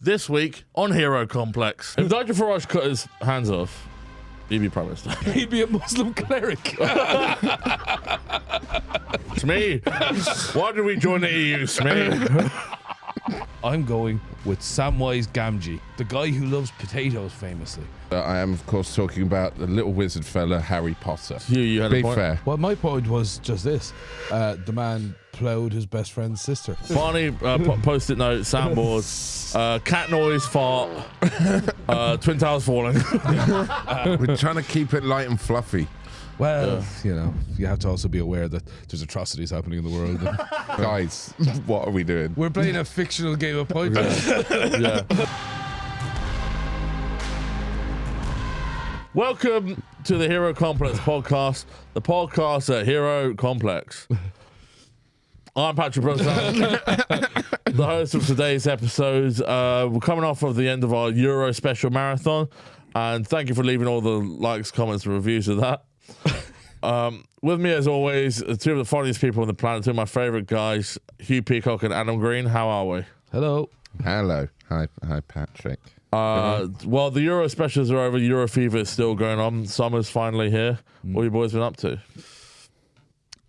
This week on Hero Complex. If Dr. Farage cut his hands off, he'd be Prime Minister. He'd be a Muslim cleric. Smee, why did we join the EU, Smee? I'm going with Samwise Gamgee, the guy who loves potatoes famously. I am, of course, talking about the little wizard fella, Harry Potter. You had Be a point. fair. Well, my point was just this. The man ploughed his best friend's sister. Barney, post-it note, soundboard, cat noise, fart, Twin Towers falling. We're trying to keep it light and fluffy. Well, you know, you have to also be aware that there's atrocities happening in the world. Guys, what are we doing? We're playing a fictional game of podcast. Yeah. Welcome to the Hero Complex podcast, the podcast at Hero Complex. I'm Patrick Brosnan, the host of today's episode. We're coming off of the end of our Euro special marathon, and thank you for leaving all the likes, comments, and reviews of that. With me, as always, two of the funniest people on the planet, two of my favourite guys, Hugh Peacock and Adam Green. How are we? Hello. Hello. Hi, Patrick. Well, the Euro specials are over. Euro fever is still going on. Summer's finally here. What have you boys been up to?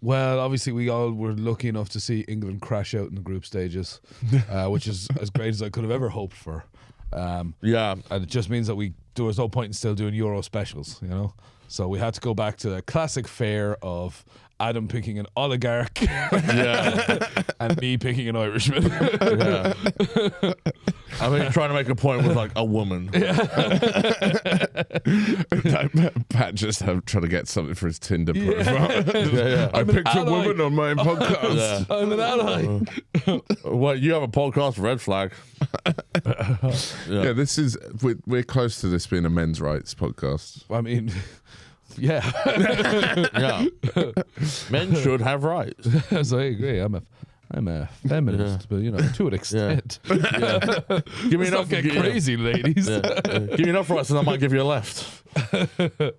Well, obviously, we all were lucky enough to see England crash out in the group stages, which is as great as I could have ever hoped for. Yeah. And it just means that there was no point in still doing Euro specials, you know? So we had to go back to the classic fare of Adam picking an oligarch and me picking an Irishman. Yeah. I think you're trying to make a point with like a woman. Pat just trying to get something for his Tinder profile. Yeah. I picked a woman on my podcast. Yeah. I'm an ally. Well, you have a podcast, Red Flag. Yeah, we're close to this being a men's rights podcast. I mean, yeah. Yeah. Men should have rights. So I agree. I'm a feminist, but you know, to an extent. Yeah. Give me Let's enough. not get crazy, ladies. Yeah. Give me enough rights and I might give you a left.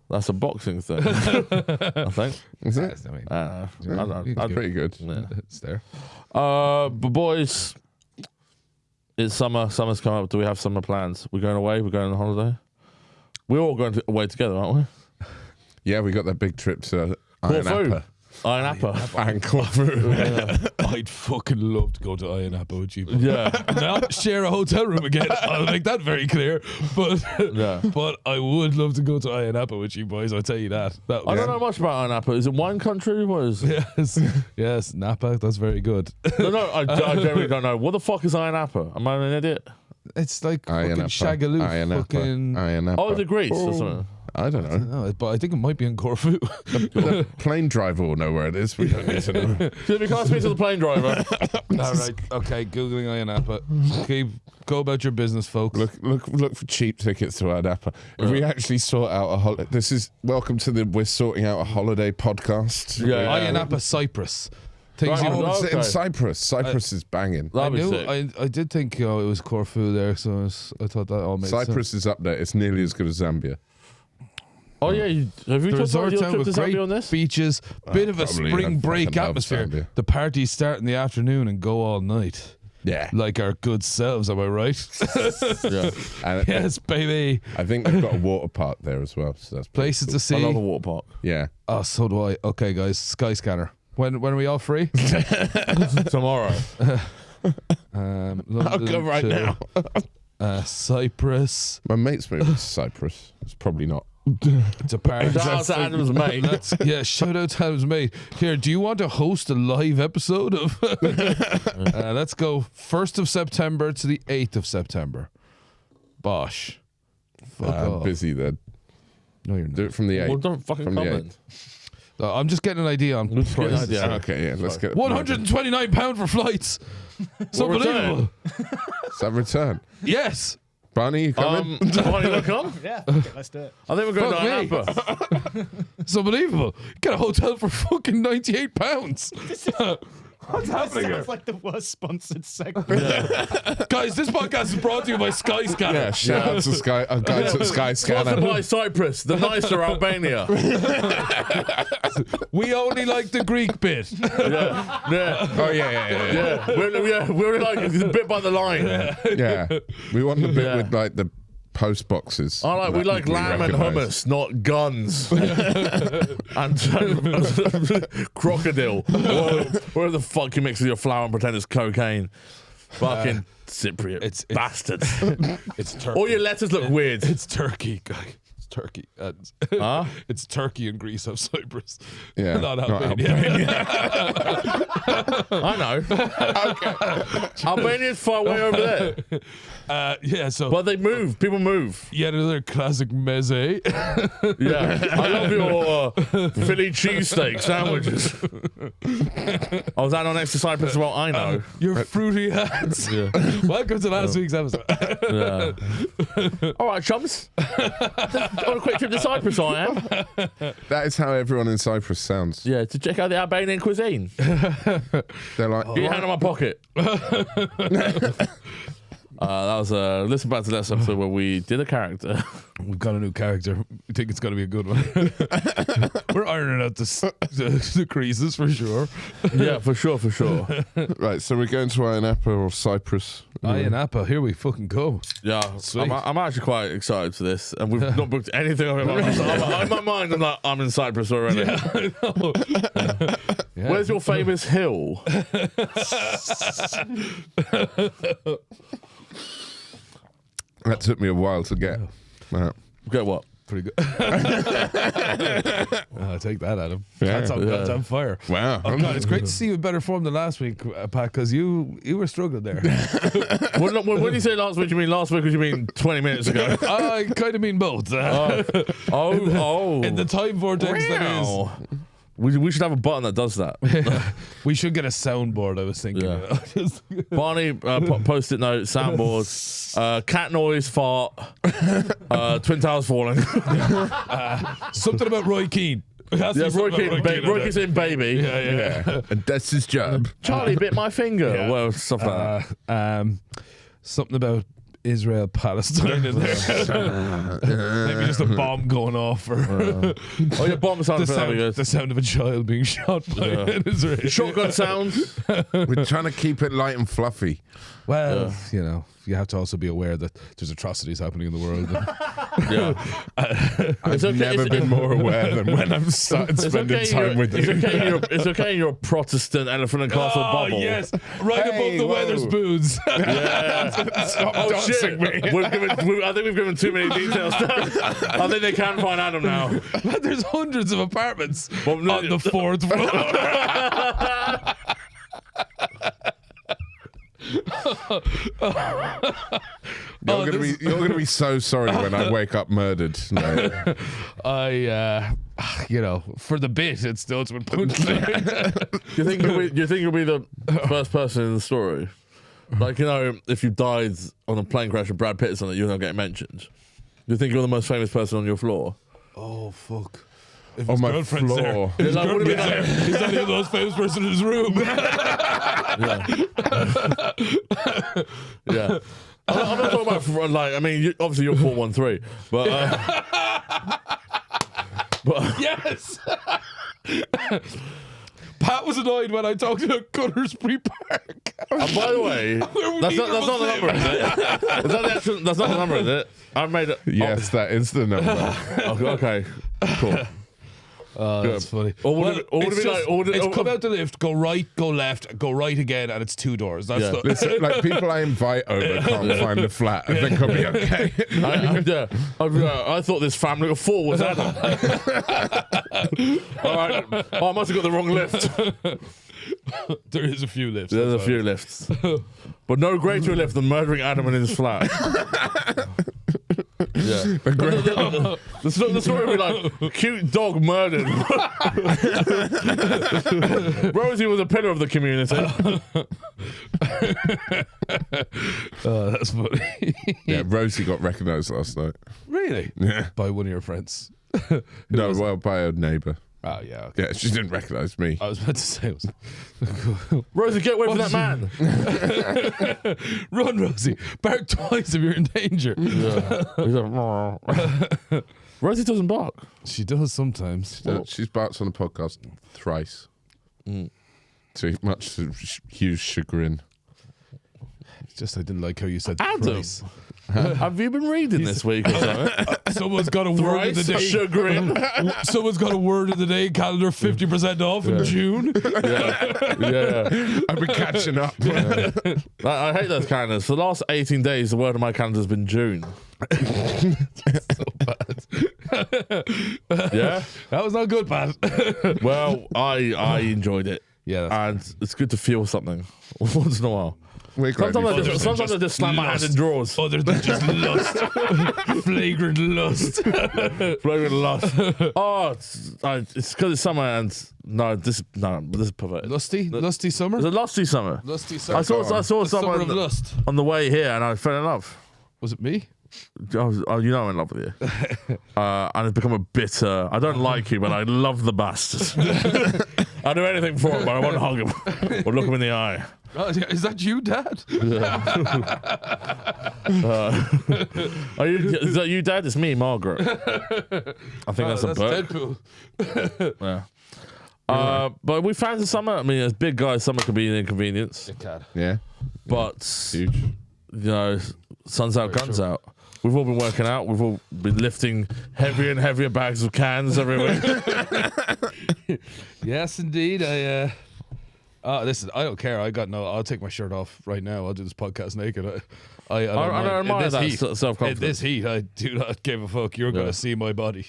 That's a boxing thing, I think. Is it? I mean, I don't know. Pretty good. Yeah. it's there. But boys, it's summer. Summer's come up. Do we have summer plans? We're going away. We're going on holiday. We're all going away together, aren't we? Yeah, we got that big trip to Iron Appa. Iron Appa. And Corfu. I'd fucking love to go to Iron Appa with you. Yeah. Not share a hotel room again. I'll make that very clear. But but I would love to go to Iron Appa with you boys. I'll tell you that. I don't know much about Iron Appa. Is it wine country? What is it? Yes, Napa. That's very good. No, I generally don't know. What the fuck is Iron Appa? Am I an idiot? It's like Iron fucking Appa. Shagaloo. Iron Appa. Fucking. Iron Appa. Oh, is it Greece or something? I don't know. No, but I think it might be in Corfu. The plane driver will know where it is. We don't need to know. Excuse me, can I speak to the plane driver? All right. Okay. Googling Iron Appa. Go about your business, folks. Look for cheap tickets to Iron Appa. If we actually sort out a holiday, this is welcome to the We're Sorting Out a Holiday podcast. Yeah. Iron Appa, Cyprus. Things Right. you Oh, it's in Okay. Cyprus. Cyprus is banging. That'd be sick. I did think it was Corfu there, so I thought that all made sense. Cyprus is up there. It's nearly as good as Zambia. Oh yeah, have you The talked about resort your town trip to with Zambia great on this? beaches, bit of a probably. spring I break fucking love atmosphere. Zambia. The parties start in the afternoon and go all night. Yeah. Like our good selves, am I right? Yeah. And Yes, baby. I think they've got a water park there as well. So that's pretty Places to I love a see. water park. Yeah. Oh, so do I. Okay, guys, Skyscanner. When are we all free? Tomorrow. London I'll go right to, now. Cyprus. My mate's moved to Cyprus. It's probly not. To Paris. Shout out to Adam's mate. Yeah, shout out to Adam's mate. Here, do you want to host a live episode of? Let's go 1st of September to the 8th of September. Bosh. Fuck off. Busy then. No, you're Do not. it from the 8th. Well, don't fucking From the comment. I'm just getting an idea on Let's get an prices. idea. Okay, yeah, let's get £129 for flights. It's What unbelievable. Is that return? Yes. Barney, you coming? Barney, you come? Yeah, okay, let's do it. I think we're going to Iron Fuck Appa. It's unbelievable. Get a hotel for fucking £98. What's happening here? Sounds like the worst sponsored segment. Guys, this podcast is brought to you by Skyscanner. Yeah, shout out to Sky, guys at Sky Sponsored Scanner. by Cyprus, the nicer Albania. We only like the Greek bit. Yeah. Oh yeah. Yeah, we're like it's a bit by the line. Yeah, we want the bit Yeah. with like the post boxes. We like lamb and recognise. hummus, not guns. and crocodile. Where the fuck you mix with your flour and pretend it's cocaine? Fucking Cypriot it's- bastards. It's Turkey. All your letters look weird. It's Turkey, guy. It's Turkey. Huh? It's Turkey and Greece of Cyprus. Yeah, Not not Albania. I know. Albania's far away over there. Yeah, so But they move. People move. yet another classic meze. Yeah. I love your Philly cheesesteak sandwiches. Oh, is that not next to Cyprus as well? I know. Your fruity hats. Welcome to last week's episode. Yeah. All right, chums. On a quick trip to Cyprus, I am. That is how everyone in Cyprus sounds. Yeah, to check out the Albanian cuisine. They're like, Get your hand in my pocket. That was listen back to this episode where we did a character. We've got a new character. We think it's going to be a good one. We're ironing out the creases for sure. Yeah, for sure. right. So we're going to Ayia Napa or Cyprus. Ayia Napa, here we fucking go. Yeah, Sweet. I'm actually quite excited for this, and we've not booked anything of it. So in my mind, I'm like, I'm in Cyprus already. I know. Yeah. Where's your famous hill? That took me a while to get. Get what? Pretty good. Take that, Adam. Yeah. That's on fire. Wow. Oh God, it's great to see you in better form than last week, Pat, because you were struggling there. When you say last week, you mean last week or you mean 20 minutes ago? I kind of mean both. Oh. In the time vortex that is. Wow. We should have a button that does that. We should get a soundboard, I was thinking. Yeah. Barney, post-it note, soundboard, cat noise, fart, Twin Towers falling. Something about Roy Keane. Yeah, Roy Keane's in Baby. Yeah. And that's his job. Charlie bit my finger. Yeah. Well, stuff like that. Something about Israel Palestine in there. Maybe just a bomb going off or Oh, yeah, bomb sound. the sound of a child being shot by an Israeli. Shotgun sounds. We're trying to keep it light and fluffy. Well, you know, you have to also be aware that there's atrocities happening in the world. Yeah. I've never been more aware than when I've started spending time with you. It's okay in your Protestant Elephant and Castle bubble. Yes, right Hey, above the whoa. Weatherspoons. Yeah. Stop Oh dancing shit! me. I think we've given too many details. I think they can find Adam now. There's hundreds of apartments Well, no, on the fourth floor. You're gonna be so sorry when I wake up murdered. No. For the bit, it's still been put. Do you think you'll be the first person in the story? Like, if you died on a plane crash with Brad Pitt or something, you're not getting mentioned. Do you think you're the most famous person on your floor? Oh fuck! If On his my girlfriend's there, floor. his Like, what do we girlfriend's there. He's not even the most famous person in his room. Yeah. I'm not talking about obviously you're 413, but Yes. Pat was annoyed when I talked about Gunnersbury Park. and by the way, that's not the number, is it? That's not the number, is it? I've made it. Yes, that is the number. Okay. Cool. Oh, that's funny. Or would it be it's come out the lift, go right, go left, go right again, and it's 2 doors. That's Yeah. Listen, like people I invite over can't find a flat. I think I'll be okay. I thought this family of 4 was Adam. All right. Oh, I must have got the wrong lift. There is a few lifts. There's a that's few lifts. But no greater lift than murdering Adam in his flat. Yeah. The story would be like, cute dog murdered. Rosie was a pillar of the community. Oh, that's funny. Yeah, Rosie got recognised last night. Really? Yeah. By one of your friends. No, well, by a neighbour. Oh, yeah. Okay. Yeah, she didn't recognise me. I was about to say, Rosie, get away from that man. run, Rosie. Bark twice if you're in danger. Yeah. He's like, Rosie doesn't bark. She does sometimes. She's barked on the podcast thrice. To much to Hugh's chagrin. It's just I didn't like how you said Adam. thrice. Have you been reading this week or something? Someone's got a word of the day. Chagrin. Someone's got a word of the day calendar 50% off in June. Yeah. I've been catching up. I hate those calendars. For the last 18 days, the word of my calendar has been June. So bad. Yeah? That was not good, Pat. Well, I enjoyed it. Yeah. And it's good to feel something once in a while. We're glad Sometimes I just slam my hand in drawers. Other than just lust. Flagrant lust. Flagrant lust. Oh, it's because it's summer and this is perverted. Lusty summer? It's a lusty summer. Lusty summer. I saw The summer someone of lust. on the way here and I fell in love. Was it me? You know I'm in love with you. And it's become a bitter. I don't like you, but I love the bastard. I'll do anything for him, but I won't hug him or look him in the eye. Oh, is that you, Dad? Is that you, Dad? It's me, Margaret. I think that's a book. Deadpool. Yeah. But we found the summer. I mean, as big guys, summer can be an inconvenience. Yeah. But Huge. you know, sun's out, guns out. We've all been working out. We've all been lifting heavier and heavier bags of cans every week. Yes, indeed. Listen, I don't care. I'll take my shirt off right now. I'll do this podcast naked. I admire that self-confidence. In this heat, I do not give a fuck. You're going to see my body.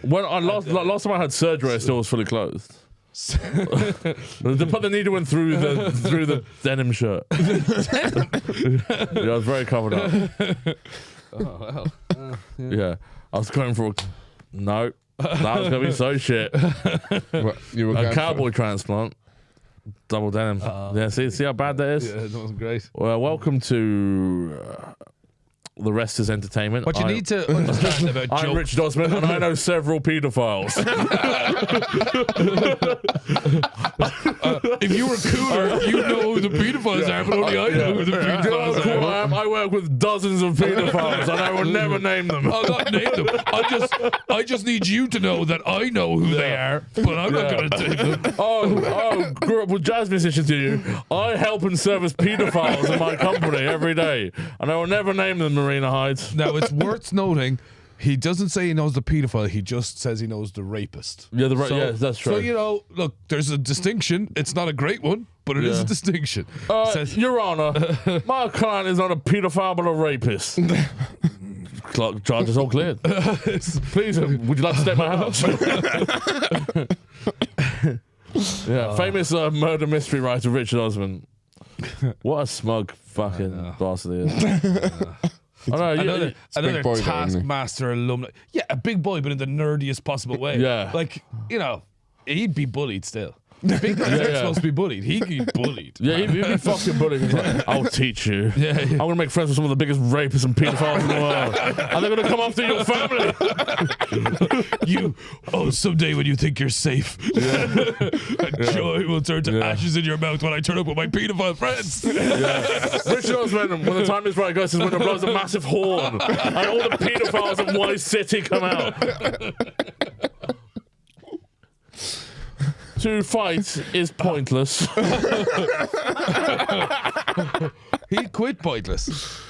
When last time I had surgery, I still was fully clothed. They put the needle in through the denim shirt. Yeah, I was very covered up. Oh, well. Yeah, I was going for no. That was gonna be so shit. What, you were A going cowboy transplant, double denim. Yeah, see how bad that is. Yeah, that wasn't great. Well, welcome to the rest is entertainment. What you need to understand about I'm jokes. Richard Osman, and I know several paedophiles. If you were cooler, you know who the pedophiles are, but only I know who the pedophiles are. I work with dozens of paedophiles, and I will never name them. I'll not name them. I just need you to know that I know who they are, but I'm not going to name them. Grew up with jazz musicians to you. I help and service paedophiles in my company every day, and I will never name them Marina Hyde. Now, it's worth noting, he doesn't say he knows the pedophile, he just says he knows the rapist. Yeah, yeah, that's true. So, you know, look, there's a distinction. It's not a great one, but it is a distinction. Your Honor, my client is not a paedophile but a rapist. Charges all cleared. Please, would you like to stay at my house? Yeah, famous murder mystery writer Richard Osman. What a smug fucking bastard he is. Another big boy though, isn't he? Taskmaster alumni. Yeah, a big boy, but in the nerdiest possible way. Yeah. Like, you know, he'd be bullied still. Big guys aren't supposed to be bullied. He'd be bullied. Yeah, he'd be fucking bullying. He's like, I'll teach you. Yeah. I'm going to make friends with some of the biggest rapists and pedophiles in the world. And they're going to come after your family. Someday when you think you're safe, joy will turn to ashes in your mouth when I turn up with my pedophile friends. Richard Osman, when the time is right, goes to his window, blows a massive horn. And all the pedophiles of Wise City come out. To fight is pointless. He quit Pointless.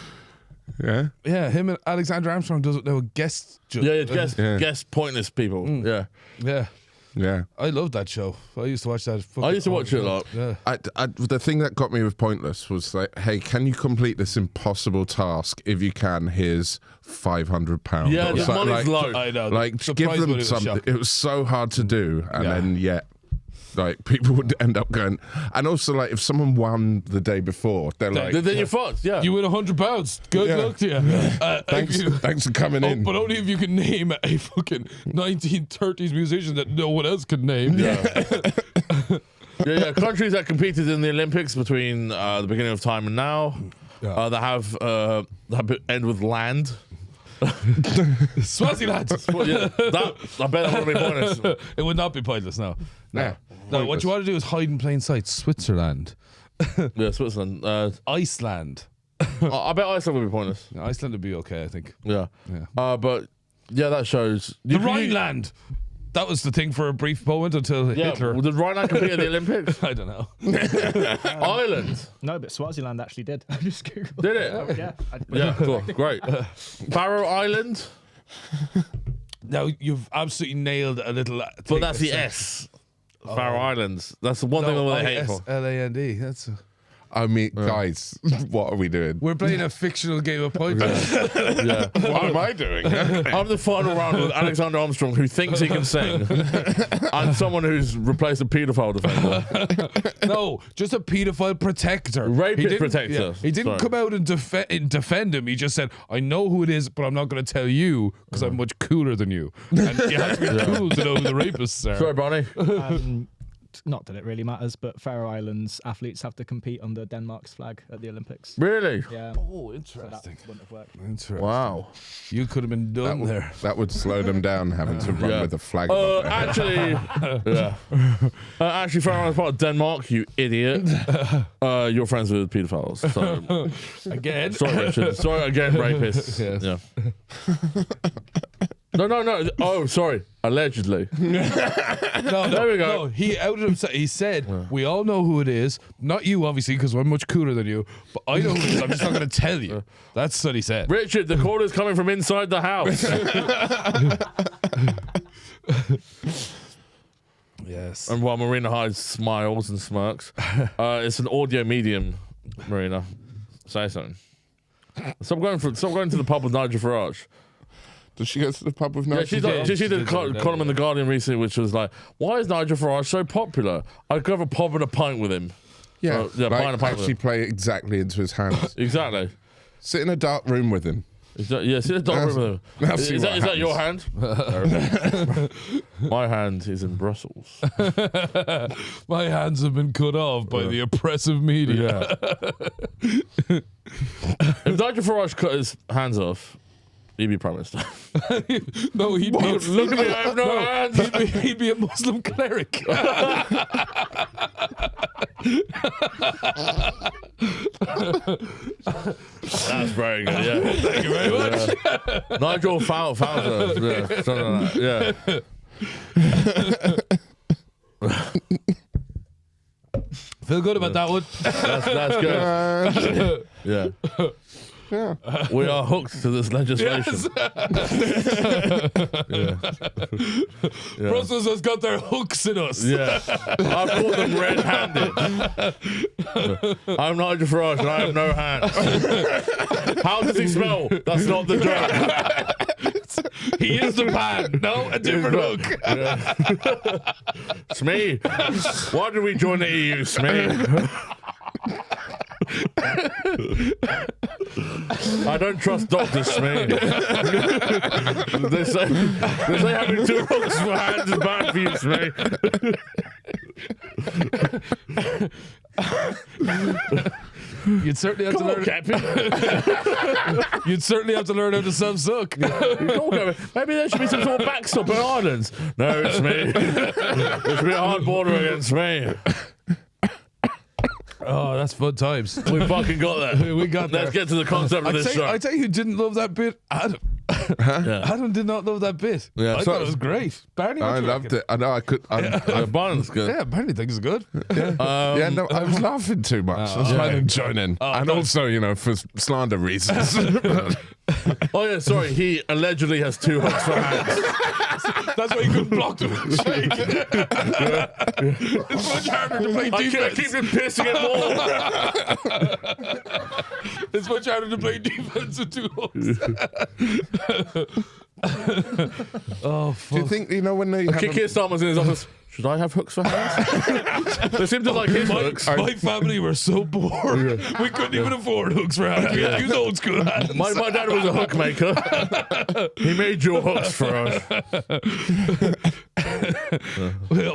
Yeah. Yeah, him and Alexander Armstrong doesn't know a guest judge. Guess pointless people. Yeah. Yeah. Yeah. I loved that show. I used to watch that. I used to watch it a lot. Yeah. The thing that got me with Pointless was like, hey, can you complete this impossible task? If you can, here's £500. Yeah, Or the something money's low. I know. Like, The give prize them money was something. shocking. It was so hard to do, and then like people would end up going, and also like if someone won the day before, they're like, Then you're fucked. Yeah. You win £100. Good luck to you. thanks for coming in. But only if you can name a fucking 1930s musician that no one else can name. Yeah. Countries that competed in the Olympics between the beginning of time and now, that have end with land. Swaziland. Well, yeah, I bet that would be pointless. It would not be pointless. No. Yeah. No. What you want to do is hide in plain sight. Switzerland, Yeah, Switzerland. Iceland. I bet Iceland would be pointless. No, Iceland would be okay, I think. Yeah. Yeah. But yeah, that shows The Rhineland. That was the thing for a brief moment until Hitler. Did Rhineland compete at the Olympics? I don't know. Ireland. No, but Swaziland actually did. I just googled. Did it? Oh, yeah. Yeah, cool, great. Faroe Island, Now you've absolutely nailed a little. but that's the S. Faroe Islands. That's the one thing that they hate for. Iceland. That's. I mean, guys, what are we doing? We're playing a fictional game of points. Yeah. What am I doing? I'm the final round with Alexander Armstrong, who thinks he can sing, and someone who's replaced a paedophile defender. No, just a paedophile protector. Rapist He didn't- protector. he didn't Sorry. come out and defend him. He just said, I know who it is, but I'm not going to tell you because I'm much cooler than you. And you have to be cool to know who the rapists are. Sorry, Barney. Not that it really matters, but Faroe Islands athletes have to compete under Denmark's flag at the Olympics. Really? Yeah. Oh, So that interesting. wouldn't have worked. Interesting. Wow. You could have been done there. That would slow them down having to run Yeah. with a flag above their head. Actually, yeah. Actually, Faroe Islands part of Denmark, you idiot. You're friends with pedophiles. So. Again. Sorry, Richard. Sorry again, rapists. Yes. Yeah. No. Oh, sorry. Allegedly. No, There we go. No, he outed himself. He said, we all know who it is. Not you, obviously, because I'm much cooler than you. But I know who it is. I'm just not going to tell you. That's what he said. Richard, the call is coming from inside the house. Yes. And while Marina Hyde smiles and smirks, it's an audio medium, Marina. Say something. Stop going to the pub with Nigel Farage. Does she go to the pub with Yeah, Nigel? she did a column in The Guardian recently, which was like, why is Nigel Farage so popular? I'd go have a pub and a pint with him. Yeah, yeah, like, pint of pint with actually him. play exactly into his hands. Exactly. Sit in a dark room with him. Yeah, see the dog with him. Now Is see that what your happens. hand? My hand is in Brussels. My hands have been cut off by the oppressive media. If Nigel Farage cut his hands off, he'd be Prime Minister. No, he'd be, Look at me, I have no hands. he'd be a Muslim cleric. That's very good, yeah. Thank you very much. Nigel Fowler. Yeah, something like that. Yeah. Feel good about that one. That's good. Yeah. Yeah. We are hooked to this legislation. Brussels has got their hooks in us. Yeah. I've caught them red-handed. I'm Nigel Farage and I have no hands. How does he smell? That's not the joke. He is the pan. No, a different hook. Yeah. Smee. Why did we join the EU, Smee? I don't trust doctors, Smee. they say having two hooks for hands is bad for you, Smee. You'd certainly have to learn. Captain. You'd certainly have to learn how to self-suck. Maybe there should be some sort of backstop in Ireland. No, it's me. There should be a hard border against me. Oh, that's fun times. We fucking got that. We got there. Let's get to the concept of this show. I tell you who didn't love that bit? Adam. Yeah. Adam did not love that bit. Yeah, I so- thought it was great. Barney, I loved it. I know I could. Barney's good. Yeah, Barney thinks it's good. Yeah, no, I was laughing too much. I was trying to join in. And also, for slander reasons. Oh yeah, sorry. He allegedly has two hooks for hands. That's why you couldn't block the shake. It's much harder to play I defense. keep him pissing it more. It's much harder to play defense with two hooks. Oh, fuck. Do you think, when they have Keir Starmer's in his office. Should I have hooks for hands? They seem to like his hooks. My family were so poor. We couldn't even afford hooks for hands. We had to use old school hands. My dad was a hook maker. He made your hooks for us.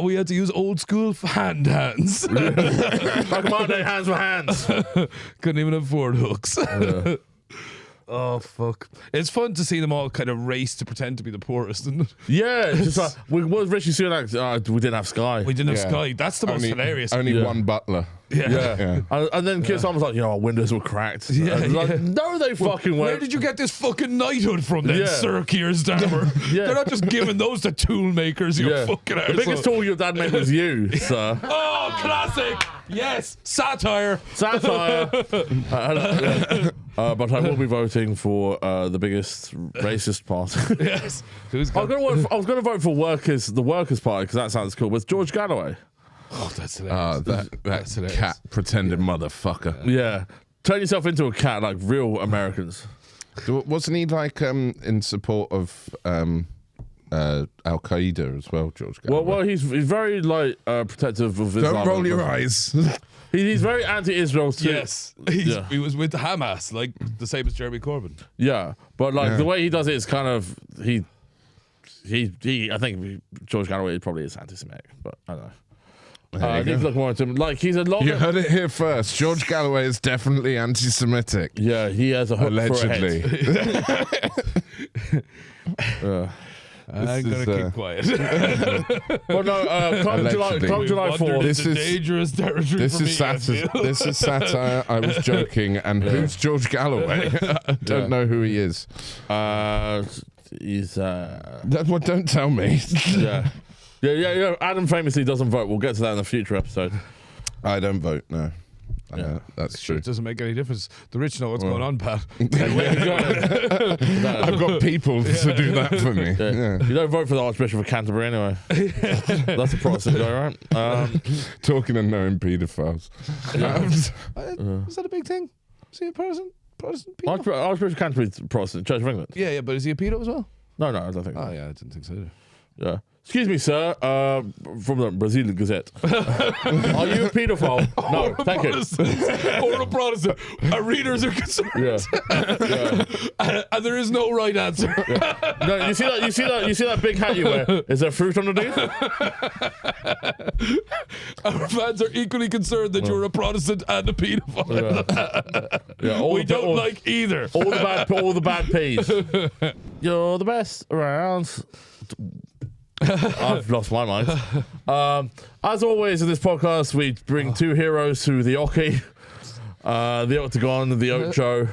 We had to use old school hands. Back in my day, hands were hands. Couldn't even afford hooks. Oh fuck! It's fun to see them all kind of race to pretend to be the poorest, isn't it? Yeah, it's just like what Richie Sunak? We didn't have Sky. We didn't have Yeah. Sky. That's the most hilarious. Only one butler. Yeah. And then Keir Starmer's like, you know, our windows were cracked. Yeah, And like, yeah. no, they fucking weren't. Where did you get this fucking knighthood from then, Yeah. Sir Keir Starmer? Yeah. They're not just giving those to tool makers, you fucking The arsehole. biggest tool your dad made was you, sir. Oh, classic! Yes, satire. Satire. But I will be voting for the biggest racist party. Yes. Who's I was going to vote for the Workers' Party because that sounds cool. With George Galloway. Oh, that's hilarious. That That's hilarious. cat pretending motherfucker. Yeah. Turn yourself into a cat like real Americans. Wasn't he like in support of Al Qaeda as well, George Galloway? Well, he's very like protective of Islam. Don't roll your eyes. He's very anti-Israel too. Yes. Yeah. He was with Hamas, like the same as Jeremy Corbyn. Yeah, but like the way he does it is kind of he. I think George Galloway probably is anti-Semitic, but I don't know. I need to look more into him. Like he's a lot. You heard it here first. George Galloway is definitely anti-Semitic. Yeah, he has a hook Allegedly. for a head. I'm is, going to keep quiet. Well, no, come July Allegedly. 4th. This is- dangerous territory This for is me, satire. I feel. This is satire. I was joking. And who's George Galloway? I don't know who he is. He's Don't tell me. yeah. Adam famously doesn't vote. We'll get to that in a future episode. I don't vote. No, that's Sure, true. it doesn't make any difference. The rich know what's going on, Pat. I've got people to do that for me. Yeah. You don't vote for the Archbishop of Canterbury anyway. That's a Protestant guy, right? Talking and knowing paedophiles. Is that a big thing? Is he a Protestant pedo? Archbishop of Canterbury's Protestant, Church of England. Yeah, but is he a pedo as well? No, I don't think so. Oh, yeah, I didn't think so either. Yeah. Excuse me, sir. From the Brazilian Gazette. Are you a paedophile? No, thank you. Or a Protestant. Our readers are concerned. Yeah. And there is no right answer. No, you see that big hat you wear? Is there fruit underneath? Our fans are equally concerned that you're a Protestant and a pedophile. Yeah. We don't like either. all the bad peas. You're the best around. I've lost my mind. As always in this podcast, we bring two heroes to the Oki, the Octagon, the Ocho,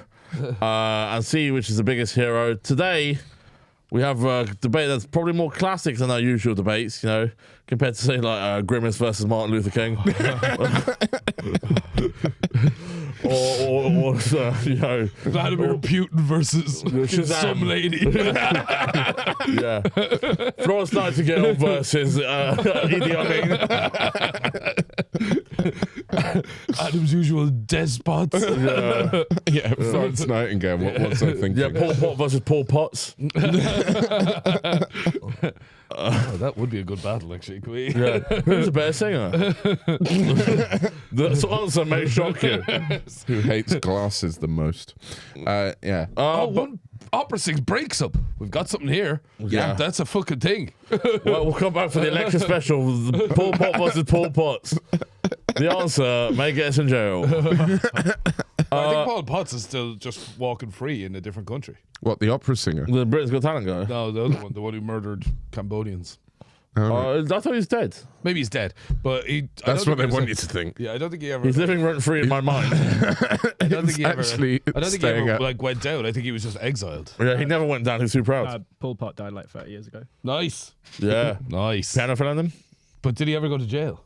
and see which is the biggest hero. Today, we have a debate that's probably more classic than our usual debates, you know, compared to, say, like Grimace versus Martin Luther King. or you know, Vladimir Putin versus Shazam. some lady. Yeah. Florence Nightingale versus Idi Amin. Adam's usual despots. Yeah, Florence Nightingale. What's I thinking? Yeah, Pol Pot versus Pol Potts. Oh, that would be a good battle, actually. Can we? Yeah. Who's the best singer? The answer may shock you. Who hates glasses the most? Yeah. One opera sings breaks up. We've got something here. Yeah. That's a fucking thing. Well, we'll come back for the election special. The Pol Pot versus Pol Potts. The answer may get us in jail. I think Paul Potts is still just walking free in a different country. What, the opera singer? The Britain's Got Talent guy. No, the other one, the one who murdered Cambodians. I thought he was dead. Maybe he's dead, but he. That's what they want you to think. Yeah, I don't think he ever. He's living rent free in my mind. I don't think he ever. actually I don't think he staying ever up. like went down. I think he was just exiled. Yeah, he never went down. He's too proud. Pol Pot died like 30 years ago. Nice, Yeah. nice. Piano for them. But did he ever go to jail?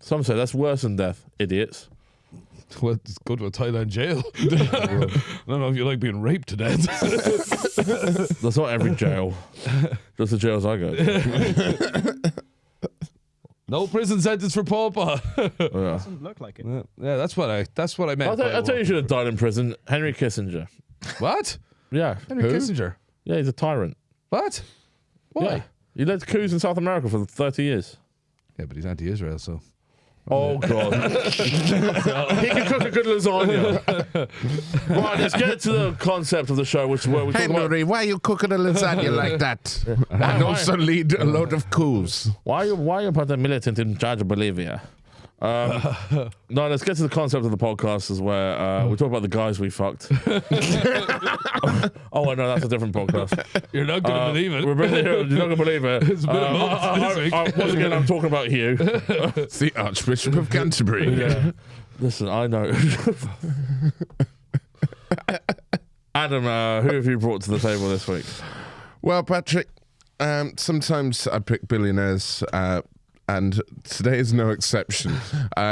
Some say that's worse than death. Idiots. Well, it's good with Thailand jail. I don't know if you like being raped to death. That's not every jail. Just the jails I go to. No prison sentence for Paul Pot. Yeah. Doesn't look like it. Yeah, that's what I meant. I tell you, should have died in prison. Henry Kissinger. What? Yeah. Henry Kissinger. Yeah, he's a tyrant. What? Why? Yeah. He led coups in South America for 30 years. Yeah, but he's anti-Israel, so. Oh, God. He can cook a good lasagna. Right, let's get to the concept of the show, which is where we talk about... Henry, why are you cooking a lasagna like that? And also lead a load of coups. Why are you part of the militant in charge of Bolivia? No, let's get to the concept of the podcast, is where we talk about the guys we fucked. Oh, no, that's a different podcast. You're not going to believe it. You're not going to believe it. It's been a month this week. Once again, I'm talking about you. It's the Archbishop of Canterbury. Yeah. Listen, I know. Adam, who have you brought to the table this week? Well, Patrick, sometimes I pick billionaires, and today is no exception.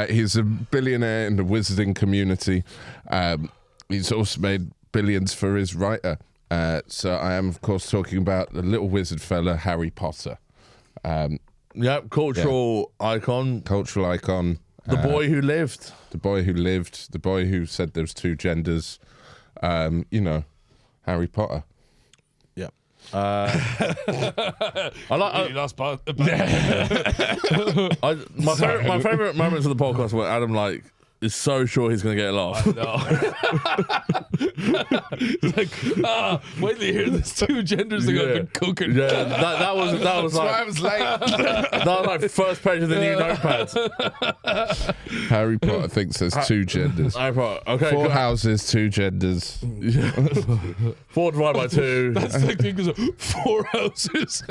He's a billionaire in the wizarding community. He's also made billions for his writer. So I am, of course, talking about the little wizard fella, Harry Potter. Yep, cultural icon. Cultural icon. The boy who lived. The boy who lived. The boy who said there's two genders. Harry Potter. Yep. I like. lost part. My favorite moments of the podcast were Adam is so sure he's going to get it off. No. It's like, wait till you hear there's two genders that I've been cooking. Yeah, that was That's like why I was late. that was like first page of the new notepad. Harry Potter thinks there's two genders. Okay, Four houses, two genders. 4 divided by 2. That's like because of 4 houses.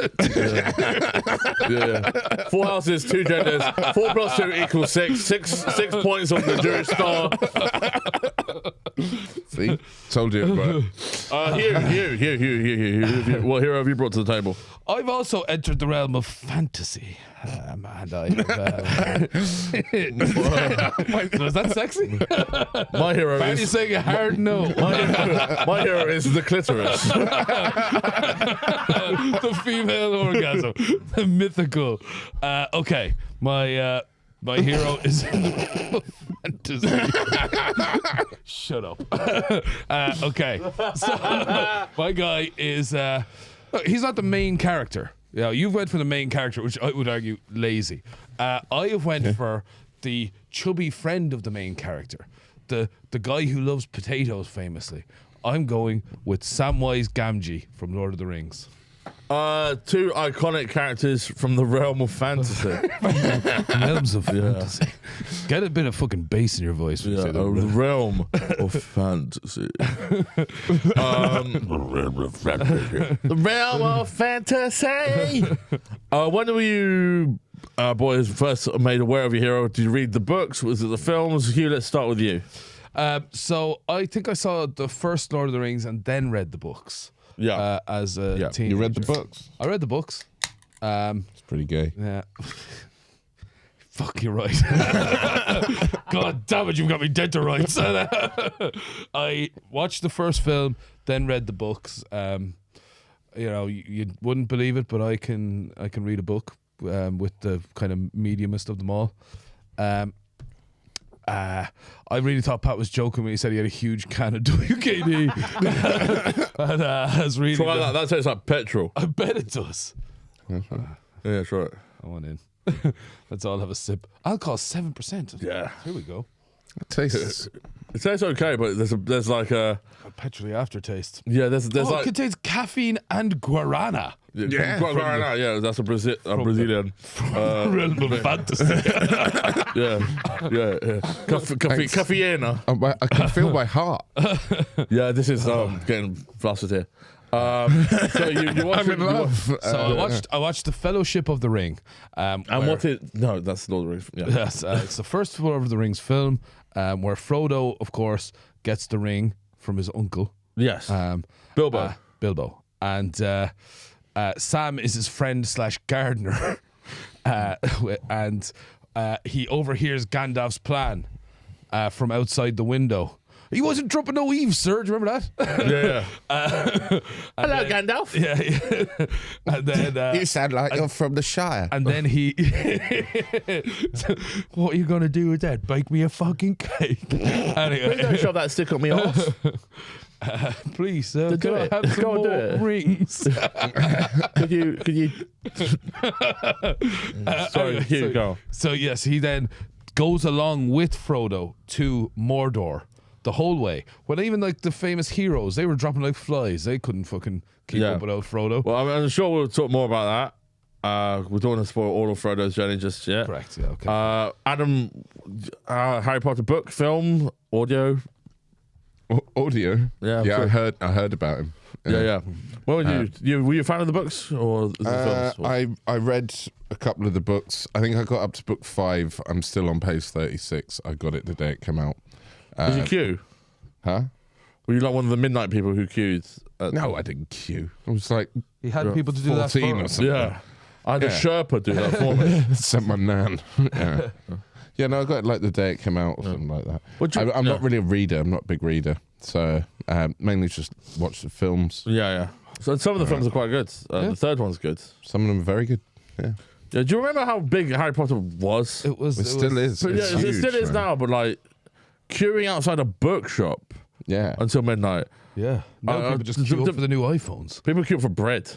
Yeah. 4 houses, 2 genders. 4 plus 2 equals 6. 6 points on the Jewish star. See? Told you, bro. Hugh. What hero have you brought to the table? I've also entered the realm of fantasy. And I was that sexy? My hero Why are you is saying a hard no? my hero is the clitoris. The female orgasm. The mythical. Okay. My hero is in the realm of fantasy. Shut up. Okay. So my guy is look, he's not the main character. Yeah, you've went for the main character, which I would argue lazy. I have went for the chubby friend of the main character, the guy who loves potatoes famously. I'm going with Samwise Gamgee from Lord of the Rings. 2 iconic characters from the realm of fantasy. Realms of fantasy. Get a bit of fucking bass in your voice. When you say The that. realm of fantasy. The realm of fantasy. When were you boys first made aware of your hero? Did you read the books? Was it the films? Hugh, let's start with you. So I think I saw the first Lord of the Rings and then read the books. Yeah. As a teenager. You read the books? I read the books. It's pretty gay. Yeah. Fuck, you're right. God damn it, you've got me dead to rights. I watched the first film, then read the books. You wouldn't believe it, but I can read a book with the kind of mediumest of them all. I really thought Pat was joking when he said he had a huge can of WKD. And I was reading Try that. That tastes like petrol. I bet it does. Yeah, try it. I want in. Let's all have a sip. Alcohol 7%. Yeah. Here we go. It tastes. It tastes okay, but there's like a A petrol aftertaste. there's It like contains caffeine and guarana. yeah, that's a Brazilian. Realm of fantasy. Yeah. Cafeína. I can feel my heart. Yeah, this is getting flustered here. So you watched I'm in love. So I watched The Fellowship of the Ring. And what is no? That's Lord of the Rings. Yeah. Yes, it's the first Lord of the Rings film, where Frodo, of course, gets the ring from his uncle. Yes. Bilbo. Bilbo, and Sam is his friend / gardener, and he overhears Gandalf's plan from outside the window. He wasn't dropping no eaves, sir. Do you remember that? Yeah. Hello, Gandalf. Yeah. And then You sound like you're from the Shire. and then he, what are you gonna do with that? Bake me a fucking cake. Anyway, Don't shove that stick on me ass. please, Do can I it. have some Go on, do more it. rings? Could you? Sorry, Anyway, Hugh, go. So yes, he then goes along with Frodo to Mordor the whole way. When even like the famous heroes, they were dropping like flies. They couldn't fucking keep Yeah. up without Frodo. Well, I'm sure we'll talk more about that. We don't want to spoil all of Frodo's journey just yet. Correct. Yeah. Okay. Adam, Harry Potter book, film, audio. Audio. Yeah, Yeah. sure. I heard about him. Yeah. What would you? Were you a fan of the books or the films? I read a couple of the books. I think I got up to book 5. I'm still on page 36. I got it the day it came out. Did you queue? Huh? Were you like one of the midnight people who queued? No, I didn't queue. I was like He had people to do that 14 for or him. something. Yeah. I had a Yeah. Sherpa do that for me. Sent my nan. Yeah. Yeah, no, I got it like the day it came out or something like that. I'm not really a reader. I'm not a big reader. So mainly just watch the films. Yeah. So some of the films are quite good. The third one's good. Some of them are very good. Yeah. Yeah, do you remember how big Harry Potter was? It was. It still is. So, It's it huge, still is man. now, but like queuing outside a bookshop Yeah. until midnight. Yeah. Now people just queue up for the new iPhones. People queue for bread.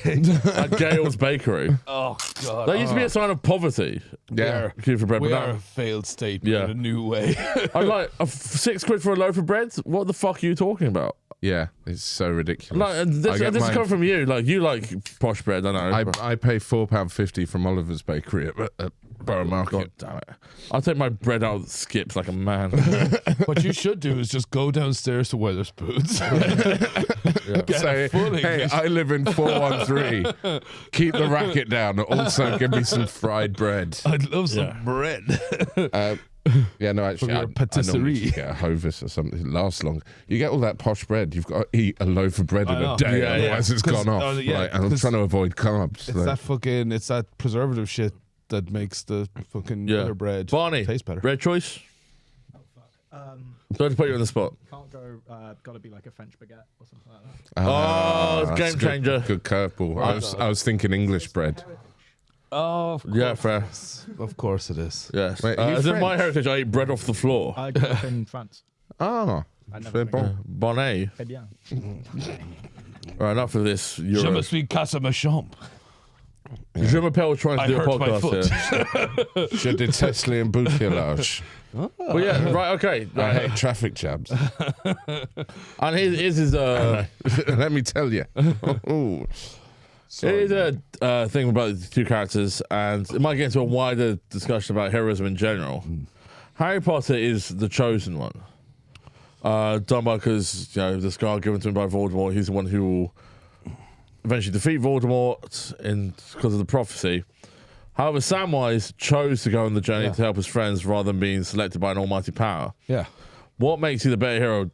At Gale's Bakery. Oh God. That used to be a sign of poverty. Yeah. Queue for bread. We But are now, a failed state Yeah. in a new way. I'm like, £6 for a loaf of bread? What the fuck are you talking about? Yeah. It's so ridiculous. Like, and I get this is mine- coming from you. Like, you like posh bread, I know. I pay £4.50 from Oliver's Bakery at Borough Market. God damn it. I'll take my bread out of skips like a man. What you should do is just go downstairs to Weatherspoons. Get Say, a full hey, English. I live in 413. Keep the racket down. Also, give me some fried bread. I'd love some bread. Yeah, no, actually, your I normally patisserie. just get a Hovis or something. It lasts long. You get all that posh bread. You've got to eat a loaf of bread in I know. a day, Yeah, otherwise it's 'Cause- gone off. yeah, Right? And I'm 'cause trying to avoid carbs. It's that preservative shit that makes the fucking Yeah. other bread Barney, taste better. bread choice? Don't put you on the spot. Can't go. Got to be like a French baguette or something like that. Oh, it's that's game changer. Good curveball. I was thinking English bread. Oh, of course. Yeah, fair. Of course it is. Yes. Wait, are you As in my French? heritage, I eat bread off the floor. I grew up in France. Ah, I never fair been bon. Bonnet. Eh bien. Right, enough of this. Je Euro. me suis cassé ma chambre. Je m'appelle trying to I do a hurt my podcast foot. here. Je déteste les embouteillages. But yeah, right, okay. I hate traffic jams. And here's his Let me tell you. Oh, here's a thing about the two characters, and it might get into a wider discussion about heroism in general. Harry Potter is the chosen one. Done by because the scar given to him by Voldemort. He's the one who will eventually defeat Voldemort because of the prophecy. However, Samwise chose to go on the journey to help his friends rather than being selected by an almighty power. Yeah. What makes you the better hero?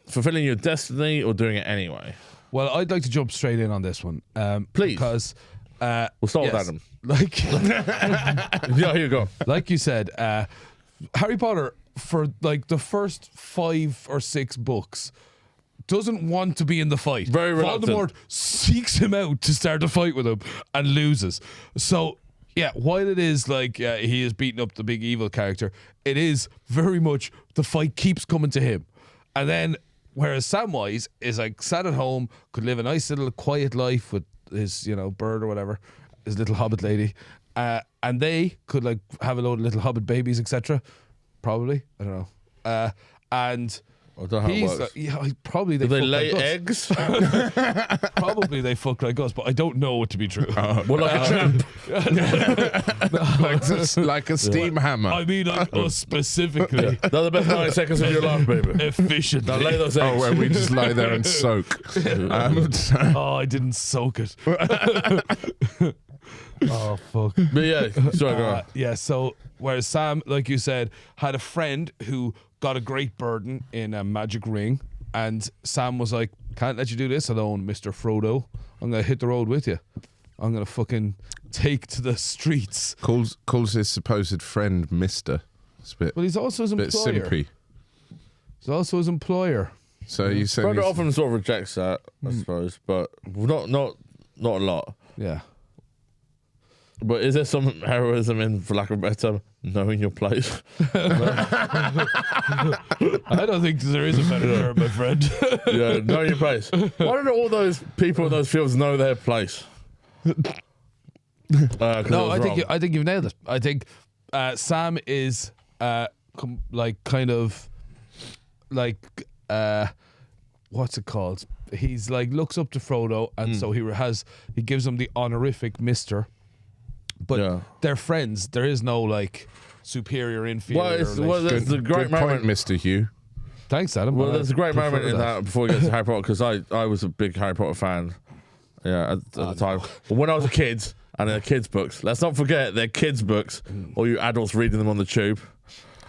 Fulfilling your destiny or doing it anyway? Well, I'd like to jump straight in on this one. Please. Because We'll start yes, with Adam. Like Yeah, here you go. like you said, Harry Potter for like the first 5 or 6 books doesn't want to be in the fight. Very reluctant. Voldemort seeks him out to start a fight with him and loses. So yeah, while it is like he is beating up the big evil character, it is very much the fight keeps coming to him. And then whereas Samwise is like sat at home, could live a nice little quiet life with his bird or whatever, his little hobbit lady, and they could like have a load of little hobbit babies, etc. Probably, I don't know. And I don't know how it he's works. probably Do they fuck lay like us. eggs? Probably they fuck like us, but I don't know it to be true. Well, like a champ. like a steam hammer. I mean, like us specifically, They're the best 90 seconds of your life, baby. efficiently. Now lay those eggs. Oh, where we just lie there and soak. Oh, I didn't soak it. Oh fuck. But yeah, sorry, go on. Yeah, so whereas Sam, like you said, had a friend who got a great burden in a magic ring, and Sam was like, "Can't let you do this alone, Mr. Frodo. I'm gonna hit the road with you. I'm gonna fucking take to the streets." calls his supposed friend Mister. It's a bit, But he's also his bit employer. simpy. He's also his employer. So you saying Frodo he's- often sort of rejects that, I suppose, but not a lot. Yeah. But is there some heroism in, for lack of a better term, knowing your place? I don't think there is a better term, my friend. Yeah, know your place. Why don't all those people in those fields know their place? No, I think you've nailed it. I think Sam is what's it called? he's like looks up to Frodo, and so he gives him the honorific Mister. But they're friends. There is no like superior inferior. There's a great Good moment, point, Mr. Hugh. Thanks, Adam. Well, there's a great moment in that before we get to Harry Potter, because I was a big Harry Potter fan. Yeah, at the time. But when I was a kid, and they're kids' books. Let's not forget they're kids' books, or you adults reading them on the tube.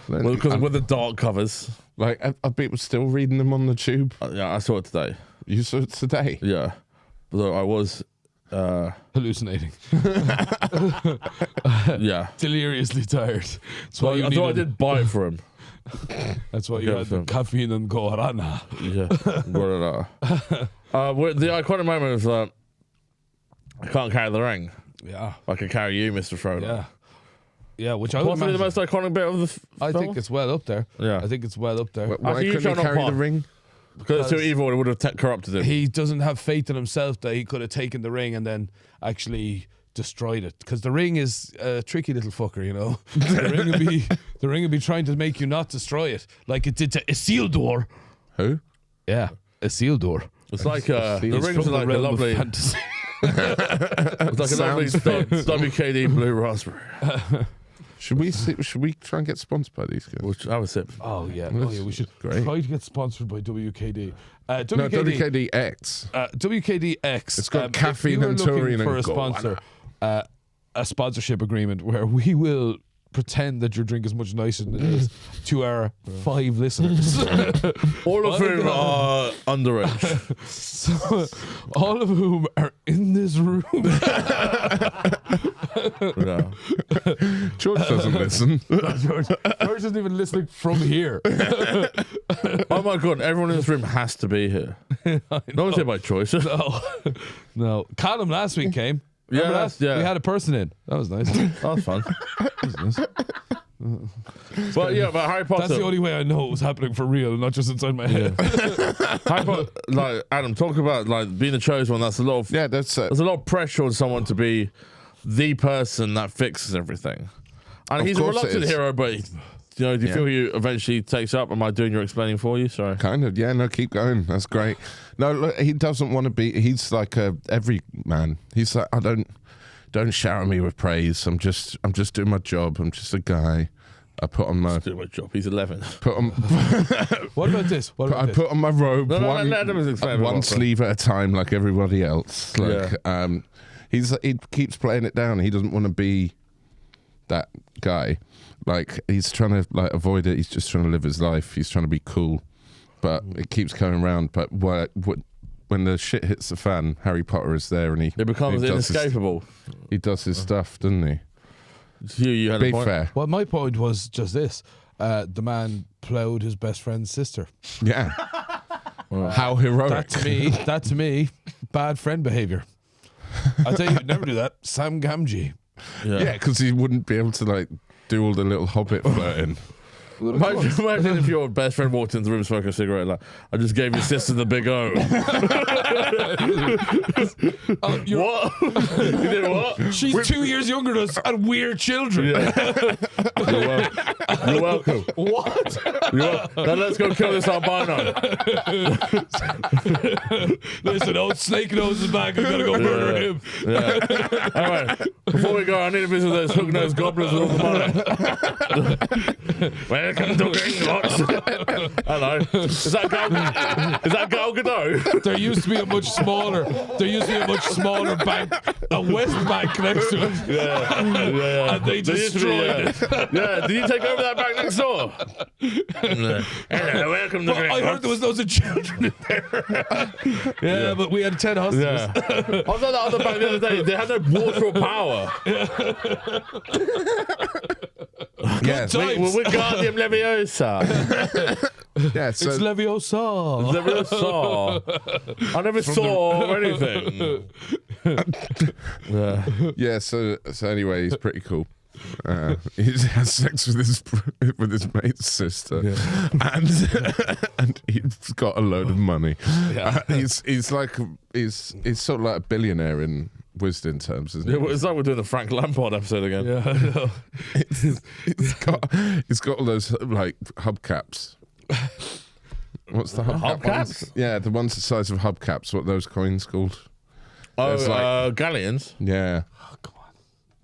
Because with the dark covers. Like, are people still reading them on the tube? Yeah, I saw it today. You saw it today? Yeah. Although I was... hallucinating. Yeah. Deliriously tired. That's why I thought I did buy it for him. That's why you had the caffeine and guarana. Yeah. The iconic moment is that I can't carry the ring. Yeah. I can carry you, Mr. Frodo. Yeah. Yeah, which I would Possibly the most iconic bit of the I film? think it's well up there. Yeah. I think it's well up there. Why Actually, you couldn't he shall not carry the part. ring? Because it's too evil, it would have corrupted him. He doesn't have faith in himself that he could have taken the ring and then actually destroyed it. Because the ring is a tricky little fucker, you know. The ring would be trying to make you not destroy it, like it did to Isildur. Who? Yeah, Isildur. It's like the It's rings are like a lovely, fantasy. it's like a lovely WKD blue raspberry. Should we try and get sponsored by these guys? Which I would sip. Oh yeah, we should Great. try to get sponsored by WKD. No, WKDX. WKDX. It's got if caffeine you are and looking taurine for and a sponsor, a sponsorship agreement where we will pretend that your drink is much nicer than it is to our 5 listeners. All of whom are underage. So, all of whom are in this room. Yeah. George doesn't listen. George isn't even listening from here. Oh my god, everyone in this room has to be here. Not say by choice. No. Callum last week came. Yeah, Remember that? yeah. We had a person in. That was nice. That was fun. But yeah, but Harry Potter. That's the only way I know it was happening for real, not just inside my head. Harry Potter, like Adam, talk about like being the chosen one. That's a lot of That's there's a lot of pressure on someone to be the person that fixes everything. And Of he's a course it reluctant is. hero, but do you feel you eventually takes up? Am I doing your explaining for you? Sorry. kind of. Yeah, no, keep going. That's great. No, look, he doesn't want to be. He's like every man. He's like, don't shower me with praise. I'm just doing my job. I'm just a guy. I put on my Do my job. He's 11. put on. What about this? I put on my robe No, one, let him explain one what- sleeve at a time, like everybody else. Like, he keeps playing it down. He doesn't want to be that guy. Like, he's trying to like avoid it. He's just trying to live his life. He's trying to be cool, but it keeps coming around. But when the shit hits the fan, Harry Potter is there, and It becomes he does inescapable. he does his stuff, doesn't he? You had Be a point. fair. Well, my point was just this. The man ploughed his best friend's sister. Yeah. How heroic. That to me, bad friend behavior. I'll tell you, you'd never do that. Sam Gamgee. Yeah, because he wouldn't be able to like do all the little hobbit flirting. Imagine if your best friend walked into the room smoking a cigarette, like, I just gave your sister the big O. What? You did what? She's 2 years younger than us, and we're children. Yeah. You're welcome. What? Now let's go kill this albino. Listen, old Snake Nose is back. I gotta go murder him. Yeah. Anyway, before we go, I need to visit those hook-nosed goblins with all the money. Welcome to Gringotts. Hello. Is that Gal Gadot? There used to be a much smaller bank, a West Bank next to it. Yeah. And they There used to be, destroyed it. Yeah, did you take over that bank next door? Hello, welcome to But I heard there was loads of children in there. Yeah, but we had 10 hostages. Yeah. I was at that other bank the other day. They had no water or power. Yeah. times. We're Guardian Leviosa. Yeah. So It's Leviosa. Leviosa. I never saw anything. yeah. So anyway, he's pretty cool. He has sex with his mate's sister, and he's got a load of money. He's sort of like a billionaire in Wisdom terms, isn't he? Yeah, it's like we're doing the Frank Lampard episode again. Yeah, I know. He's got all those like hubcaps. What's the hubcap Hubcaps? ones? Yeah, the ones the size of hubcaps. What are those coins called? There's galleons. Yeah, Oh, come on.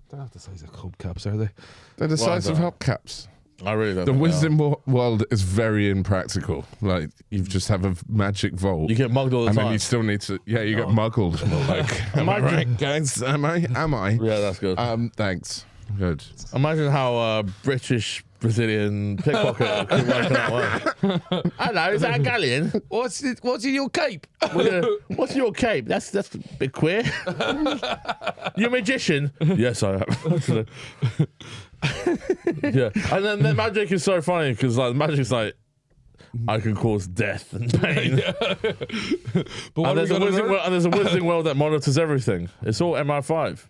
They're not the size of hubcaps, are they? they're the size of hubcaps. I really don't The think they wisdom world is very impractical. Like you just have a magic vault. are. You get mugged all the and time. then you still need to. Yeah, you get muggled. Like, am I right, guys? Am I? Yeah, that's good. Thanks. Good. Imagine how British Brazilian pickpocket could work that way. Hello, is that a galleon? What's in your cape? What's your cape? That's a bit queer. You a magician? Yes, I am. Yeah, and then the magic is so funny because like magic's like I can cause death and pain. But what And are we there's, a gonna wizarding learn? world, and there's a wizarding world that monitors everything. It's all MI5.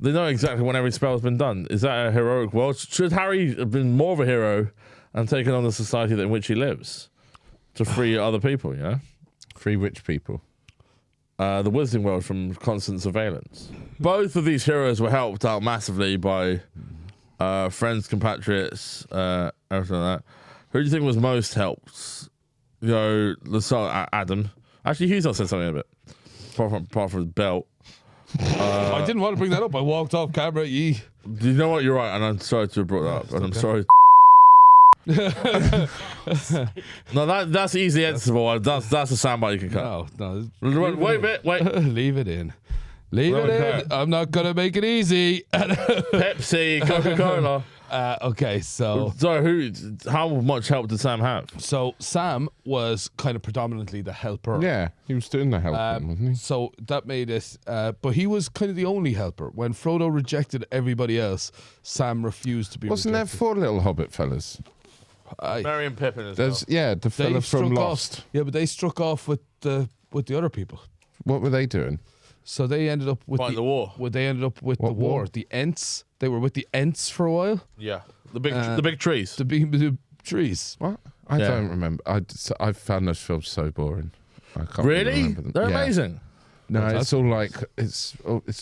They know exactly when every spell's been done. Is that a heroic world? Should Harry have been more of a hero and taken on the society in which he lives to free other people, you know? Free rich people. The wizarding world from constant surveillance. Both of these heroes were helped out massively by friends, compatriots, everything like that. Who do you think was most helped? You know, let's start Adam. Actually, Hughes said something a bit. Apart from his belt. I didn't want to bring that up. I walked off camera. Do you know what? You're right, and I'm sorry to have brought that up, and I'm sorry. No, that's easy answerable. That's a soundbite you can cut. No. Wait a bit. Wait. Leave it in. Leave it in. Okay. I'm not gonna make it easy. Pepsi, Coca-Cola. Okay, so How much help did Sam have? Sam was kind of predominantly the helper. Yeah, he was doing the helping, wasn't he? So that made it, but he was kind of the only helper. When Frodo rejected everybody else, Sam refused to be Wasn't there rejected. 4 little hobbit fellas? Merry and Pippin as well. There's the They fella from struck Lost. off. Yeah, but they struck off with the other people. What were they doing? So they ended up with Fighting the war. Well, they ended up with What the war. war? The Ents. They were with the Ents for a while. Yeah, the big trees. The trees. What? I Yeah. don't remember. I found those films so boring. I can't Really? remember them. They're Yeah. amazing. No, it's all like it's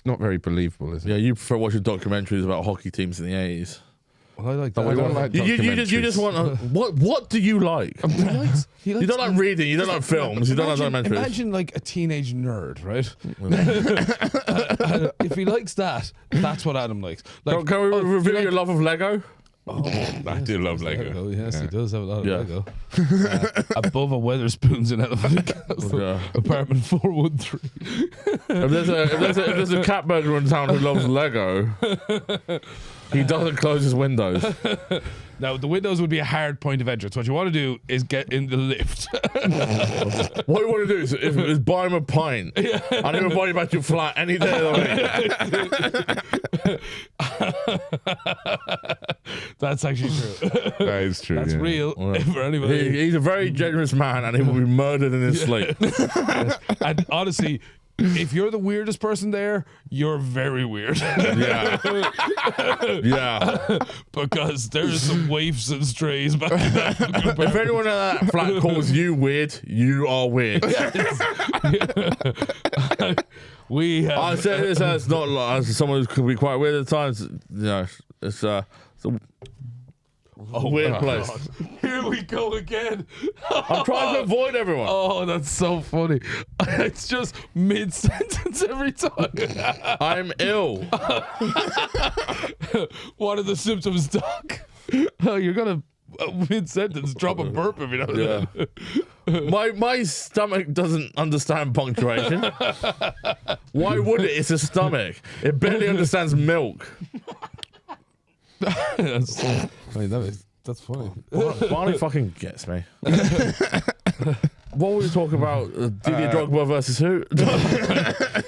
not very believable, is it? Yeah, you prefer watching documentaries about hockey teams in the 80s. Well, I like I that. don't like You just documentaries. want what do you like? He You don't like reading. You don't like films. You don't like documentaries. Imagine like a teenage nerd, right? If he likes that, that's what Adam likes. Like, Can we oh, reveal you your love of Lego? I do love Lego. Lego. Yes, he does have a lot of Yeah. Lego. Above a Weatherspoons in Elephant Castle. Yeah. Apartment 413. If there's a cat burglar in town who loves Lego, he doesn't close his windows. Now, the windows would be a hard point of entrance. What you want to do is get in the lift. What you want to do is buy him a pint. I need to buy you back your flat any day of the week. That's actually true. That is true. That's yeah. real for anybody. He's a very generous man, and he will be murdered in his sleep. And honestly, if you're the weirdest person there, you're very weird. Yeah, yeah. Because there's some waifs and strays back in that. If anyone in that flat calls you weird, you are weird. We have. I say this as not like, as someone who can be quite weird at times. You know, it's a weird place. God. Here we go again. I'm trying to avoid everyone. Oh, that's so funny. It's just mid sentence every time. I'm ill. What are the symptoms, Doc? Oh, you're gonna mid sentence drop a burp every now and Yeah. then. My stomach doesn't understand punctuation. Why would it? It's a stomach. It barely understands milk. That's, I mean, that's funny. Barney fucking gets me. What were we talking about? Didier Drogba versus who?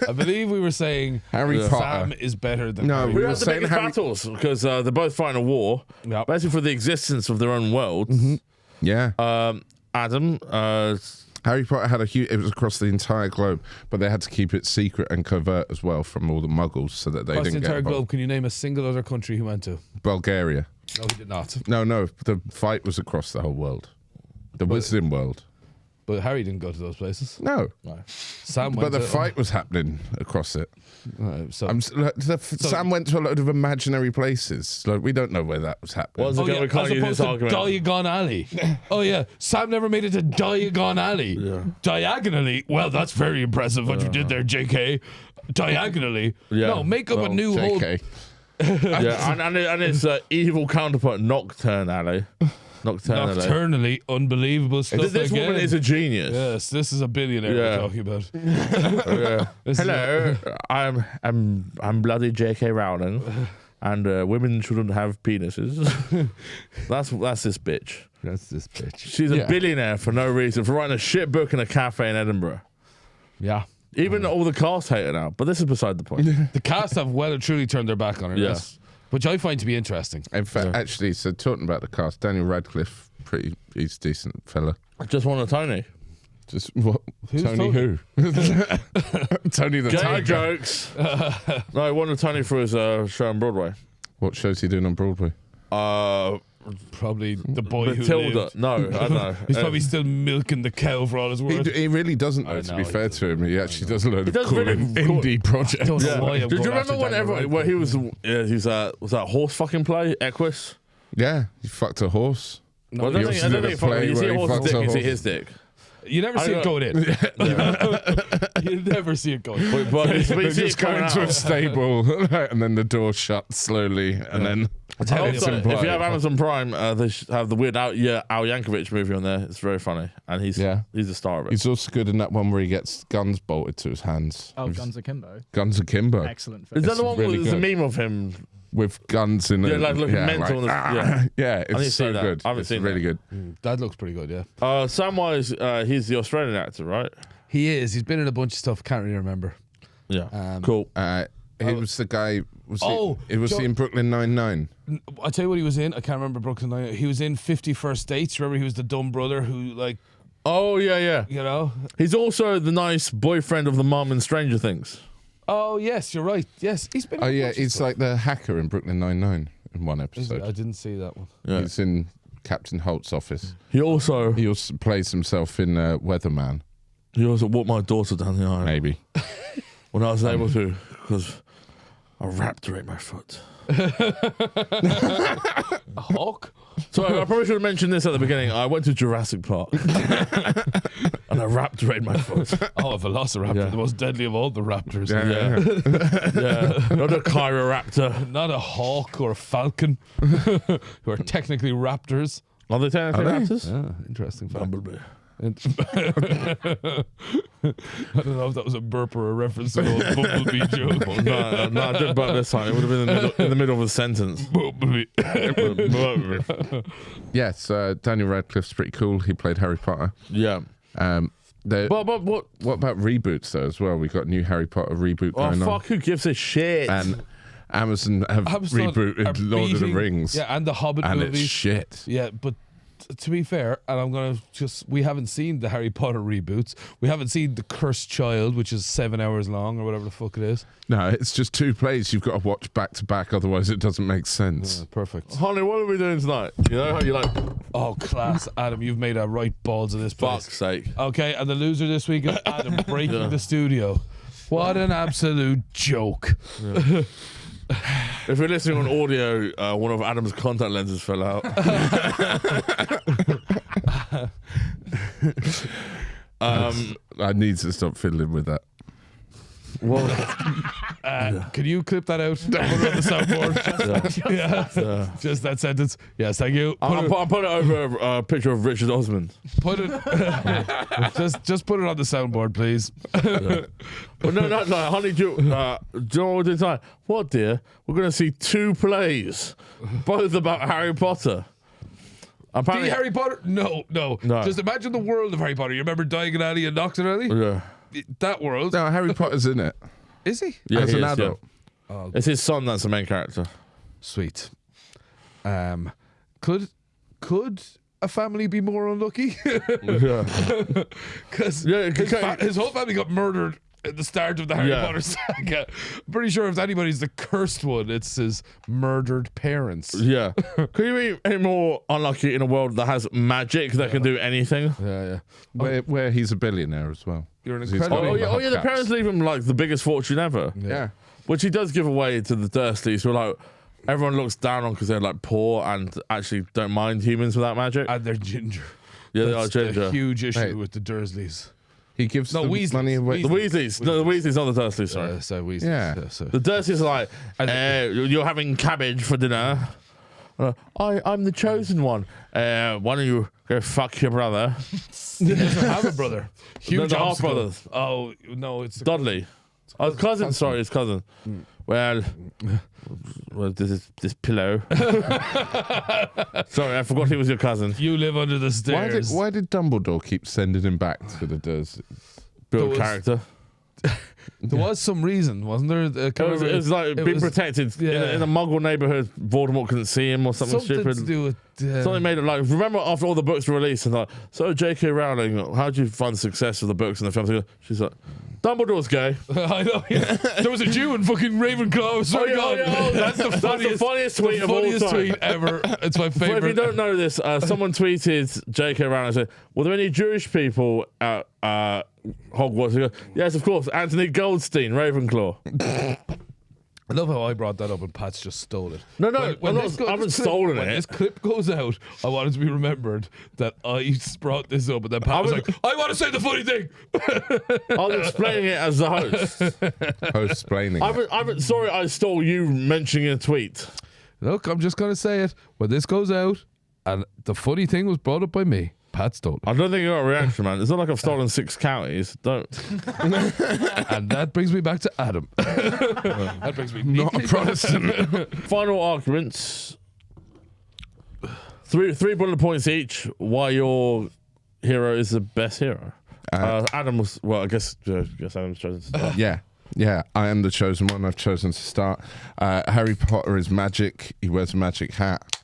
I believe we were saying Harry Potter. Sam is better than No, Harry. We were have the saying biggest Harry- battles because they're both fighting a war, Yep. basically for the existence of their own worlds. Yeah. Adam, Harry Potter had a huge. It was across the entire globe, but they had to keep it secret and covert as well from all the Muggles, so that they Across the didn't entire get globe, involved. can you name a single other country he went to? Bulgaria. No, he did not. No, the fight was across the whole world. The Wizarding world. But Harry didn't go to those places. No, Sam but went the to, fight was happening across it. so Sam went to a load of imaginary places. Like, we don't know where that was happening. Once again, we can't as use opposed this to argument. Diagon Alley. Oh yeah, Sam never made it to Diagon Alley. Yeah. Diagonally, well, that's very impressive what you did there, JK. Diagonally, Yeah. no, make up a new whole. JK. Yeah, and it's evil counterpart Nocturnally. Nocturnally, unbelievable stuff. This again. woman is a genius. Yes, this is a billionaire Yeah. we're talking about. Yeah. This is Hello, I'm bloody J.K. Rowling, and women shouldn't have penises. That's this bitch. That's this bitch. She's a billionaire for no reason, for writing a shit book in a cafe in Edinburgh. Yeah. Even all the cast hate her now, but this is beside the point. The cast have well and truly turned their back on her. Yeah. Yes. Which I find to be interesting. In fact, actually, so talking about the cast, Daniel Radcliffe, he's a decent fella. Just won a Tony. Just what? Who's Tony who? Tony the Gay Tiger. jokes. No, he won a Tony for his show on Broadway. What show's he doing on Broadway? Probably the boy who Matilda. lived. No, I don't know. He's probably still milking the cow for all his worth. He really doesn't, though, I to know, be he fair does. to him. He actually does a load of does cool really cool- indie projects. don't know why I'm Did you going after remember Daniel where he was? Was that horse fucking play? Equus. Yeah, he fucked a horse. No, Well, I don't he think also you did a play see where a he horse's fucks dick. a You see horse. his dick. you never see it going in. You never see it going in. But you They see it just go coming into a out. stable, and then the door shuts slowly, and then how it's Also, implied. if you have Amazon Prime, they have the weird Al Yankovic movie on there. It's very funny, and he's the star of it. He's also good in that one where he gets guns bolted to his hands. Oh, Guns Akimbo. Guns Akimbo. Excellent Is film. that the one really where there's a good. meme of him? With guns in Yeah, it. like looking mental. on the, yeah. Yeah, need to it's see so that. good. I haven't It's seen really that. good. That looks pretty good, yeah. Samwise, he's the Australian actor, right? He is. He's been in a bunch of stuff. Can't really remember. Yeah. Cool. He was the guy. Was he Joe- in Brooklyn Nine-Nine? I'll tell you what he was in. I can't remember Brooklyn Nine. He was in 50 First Dates. Remember, he was the dumb brother who, like, Oh yeah. you know. He's also the nice boyfriend of the mum in Stranger Things. Oh yes, you're right. Yes, he's been. Oh in a yeah, bunch of he's stuff. like the hacker in Brooklyn Nine-Nine in one Is he? episode. I didn't see that one. Yeah. He's in Captain Holt's office. He also Plays himself in Weatherman. walked my daughter down the aisle Maybe. when I was able to, because a raptor ate my foot. A hawk? So I probably should have mentioned this at the beginning. I went to Jurassic Park and a raptor ate my foot. Oh, a velociraptor, Yeah. the most deadly of all the raptors. Yeah, not a chiropter. Not a hawk or a falcon, who are technically raptors. Are they technically raptors? Yeah, interesting fact. Bumblebee. I don't know if that was a burp or a reference to the old Bumblebee joke. No, I didn't burp this time. It would have been in the middle of a sentence. Bumblebee. Yes, Daniel Radcliffe's pretty cool. He played Harry Potter. Yeah. What But what? about reboots though as well? We got a new Harry Potter reboot Oh, going on. fuck, who gives a shit? And Amazon have Amazon rebooted are Lord of the beating- Rings. Yeah, and the Hobbit and movies. it's shit. Yeah, but to be fair, and I'm going to we haven't seen the Harry Potter reboots. We haven't seen The Cursed Child, which is 7 hours long or whatever the fuck it is. No, it's just two plays you've got to watch back to back, otherwise it doesn't make sense. Yeah, perfect. Honey, what are we doing tonight? You know how you like, Oh, class. Adam, you've made a right balls of this place. fuck's sake. Okay, and the loser this week is Adam breaking the studio. What an absolute joke. If you're listening on audio, one of Adam's contact lenses fell out. I need to stop fiddling with that. Well, Can you clip that out? Put it on the soundboard. Yeah. Just that sentence. Yes, thank you. I'll put it over a picture of Richard Osman. Put it. just put it on the soundboard, please. But no, honey, do you know what we're doing tonight? What, dear? We're going to see 2 plays, both about Harry Potter. Apparently, Harry Potter? No. Just imagine the world of Harry Potter. You remember Diagon Alley and Nocturne Alley? Yeah. That world. No, Harry Potter's in it Is he? Yeah, as he an is, adult. yeah. It's his son that's the main character. Sweet. Could a family be more unlucky? Yeah. Because Yeah, his whole family got murdered at the start of the Harry Potter saga. I'm pretty sure if anybody's the cursed one, it's his murdered parents. Yeah. Could you be any more unlucky in a world that has magic that can do anything? Yeah, yeah. Where he's a billionaire as well. You're an He's got incredible. Oh yeah, the parents leave him like the biggest fortune ever. Yeah. Which he does give away to the Dursleys, who are like, everyone looks down on because they're like poor and actually don't mind humans without magic. And they're ginger. Yeah, they are That's the ginger. huge issue Hey. with the Dursleys. He gives No, the Weasleys. money away. The Weasleys. No, the Weasleys, not the Dursleys, sorry. So Weasley. Yeah. So. The Dursleys are like, you're having cabbage for dinner. I'm the chosen one. Why don't you go fuck your brother? He doesn't have a brother. Huge the half obstacle. brothers. Oh no, it's Dudley. Oh, his cousin. Sorry, his cousin. Well, this is this pillow. Sorry, I forgot he was your cousin. you live under the stairs. Why did Dumbledore keep sending him back to the Dursleys? Built was- character. There was some reason, wasn't there? It was like being protected in a Muggle neighborhood. Voldemort couldn't see him or something stupid. to do with Something made it like. Remember after all the books were released and like, so J.K. Rowling, how did you find success with the books and the films? She's like, Dumbledore's gay. I know. Yeah. There was a Jew in fucking Ravenclaw. I swear to God. That's the funniest tweet the of all funniest time. tweet ever. It's my But favorite. if you don't know this, someone tweeted J.K. Rowling and said, "Were there any Jewish people at Hogwarts?" He goes, "Yes, of course. Anthony Goldstein, Ravenclaw." I love how I brought that up and Pat's just stole it. No, When I this haven't this stolen when it. this clip goes out, I want it to be remembered that I brought this up, and then Pat was like, "I want to say the funny thing." I was explaining it as the host. Post-splaining. Sorry, I stole you mentioning a tweet. Look, I'm just gonna say it. When this goes out, and the funny thing was brought up by me, Pat stole it. I don't think you got a reaction, man. It's not like I've stolen 6 counties. Don't. And that brings me back to Adam. That brings me Not a Protestant. Final arguments. Three bullet points each. Why your hero is the best hero. Adam was. Well, I guess Adam's chosen to start. Yeah, I am the chosen one. I've chosen to start. Harry Potter is magic. He wears a magic hat.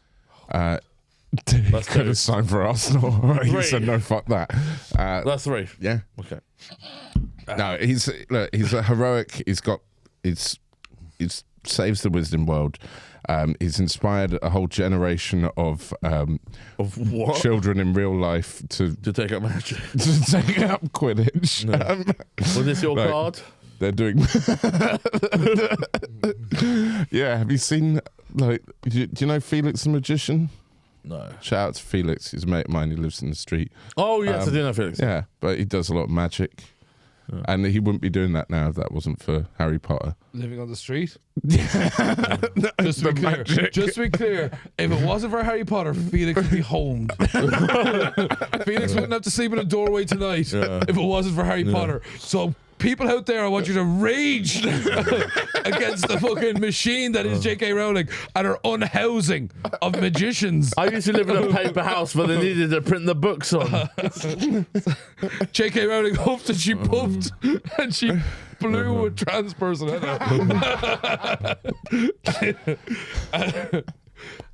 That's Could have signed for Arsenal. He 3. said no, fuck that. That's 3. Yeah. Okay. No, he's a heroic. He's saves the Wizarding world. He's inspired a whole generation of Of what? children in real life to To take up magic. take up Quidditch. No. Was this your Right. card? They're doing. Yeah, have you seen? Like, do you know Felix the Magician? No. Shout out to Felix. He's a mate of mine. He lives in the street. Oh yes, I did know Felix. Yeah, but he does a lot of magic. And he wouldn't be doing that now if that wasn't for Harry Potter. living on the street. Just to be clear, just to be clear, if it wasn't for Harry Potter, Felix would be homed. Felix wouldn't have to sleep in a doorway tonight if it wasn't for Harry Potter. So people out there, I want you to rage against the fucking machine that is J.K. Rowling and her unhousing of magicians. I used to live in a paper house, but they needed to print the books on. J.K. Rowling hoped that she puffed and she blew a trans person.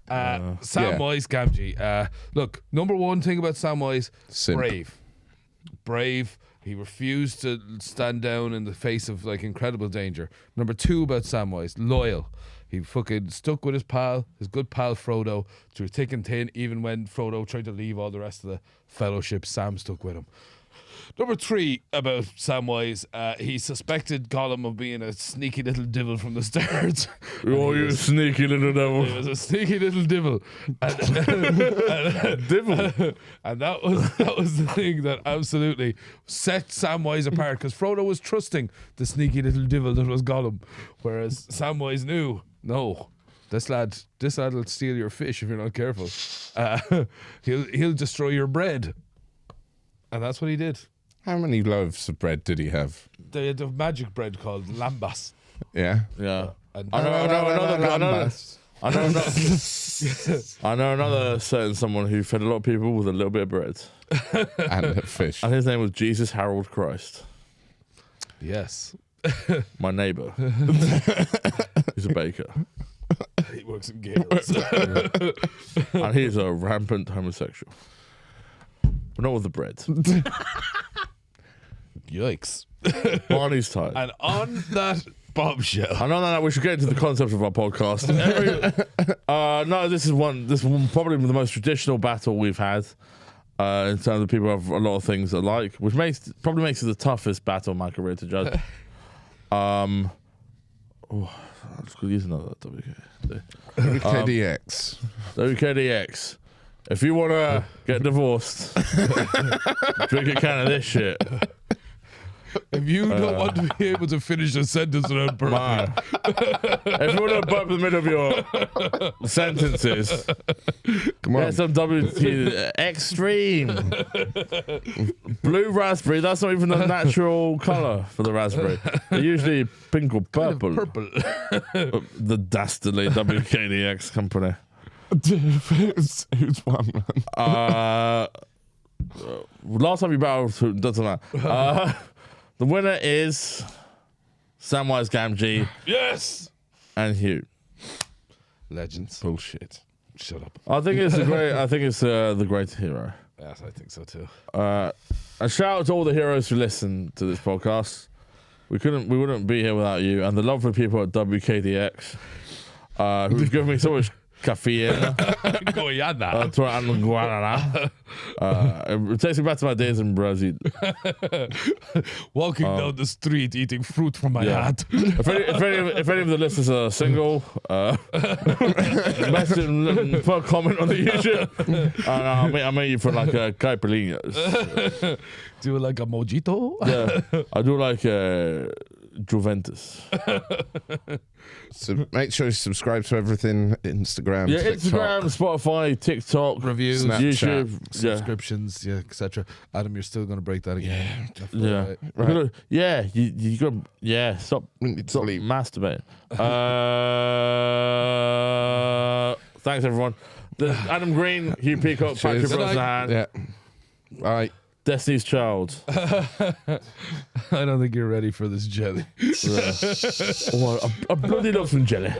Samwise Gamgee. Look, number one thing about Samwise, Simp. brave. He refused to stand down in the face of like incredible danger. Number two about Samwise, loyal. He fucking stuck with his good pal Frodo, through thick and thin. Even when Frodo tried to leave all the rest of the fellowship, Sam stuck with him. Number three about Samwise, he suspected Gollum of being a sneaky little devil from the start. Oh, you sneaky little He devil. was a sneaky little devil. And Devil. and that was the thing that absolutely set Samwise apart, because Frodo was trusting the sneaky little devil that was Gollum, whereas Samwise knew, no, this lad will steal your fish if you're not careful. He'll destroy your bread, and that's what he did. How many loaves of bread did he have? They had a magic bread called lambas. Yeah. Yeah. And I know another certain someone who fed a lot of people with a little bit of bread. And a fish. And his name was Jesus Harold Christ. Yes, My neighbour. He's a baker. he works in Gales. And he's a rampant homosexual. But not with the bread. Yikes. Barney's tight. And on that bombshell. I know that we should get into the concept of our podcast. No, this is probably the most traditional battle we've had in terms of people have a lot of things alike, which probably makes it the toughest battle in my career to judge. I'm just gonna use another WKDX. WKDX. If you want to get divorced, drink a can of this shit. If you don't want to be able to finish a sentence without burping. If you want to burp in the middle of your sentences, Come on. get some WT Extreme. Blue raspberry, that's not even the natural colour for the raspberry. They're usually pink or purple. The dastardly WKDX company. Who's one, man? Last time you battled, doesn't matter. The winner is Samwise, Gamgee, Yes! and Hugh. Legends. Bullshit. Shut up. I think it's the great hero. Yes, I think so too. A shout out to all the heroes who listen to this podcast. We wouldn't be here without you, and the lovely people at WKDX who've given me so much caffeine. Goiana. Guanana. It takes me back to my days in Brazil. Walking down the street eating fruit from my hat. If any of the listeners are single, message and put a comment on the YouTube. And I'll meet you for like a caipirinhas. Do you like a mojito? Yeah, I do like Juventus. So make sure you subscribe to everything. Instagram, Yeah, TikTok. Instagram, Spotify, TikTok, Reviews, Snapchat. YouTube, subscriptions, etc. Adam, you're still going to break that again. Yeah. Right. You got stop Sleep. masturbating. Thanks everyone. Adam Green, Hugh Peacock, Patrick Cheers. Brosnahan, Yeah. All right. Destiny's Child. I don't think you're ready for this jelly. I bloody love some jelly.